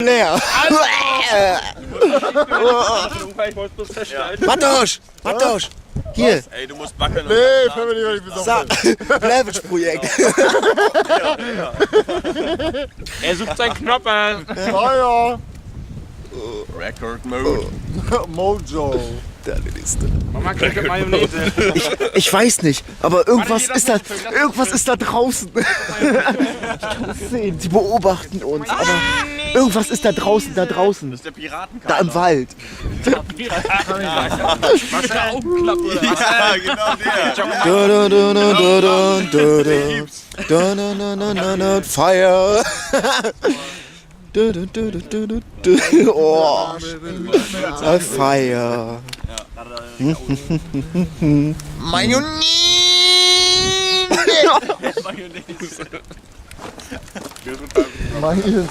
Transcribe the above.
leer. Matosch! Hier! Ey, du musst wackeln. Nee, Family war nicht besoffen. Savage-Projekt. Er sucht seinen Knopper. Feuer. Record Mode. Mojo. Der nächste. Mama kriegt Mayonnaise. Ich weiß nicht, aber irgendwas ist da draußen. Ich kann es sehen, sie beobachten uns, aber irgendwas ist da draußen. Das ist der Piratenkater. Da im Wald. Was für Augenklappe oder was? Ja, genau der. Fire. Oh, Fire. Mayonnaise. Mayonnaise.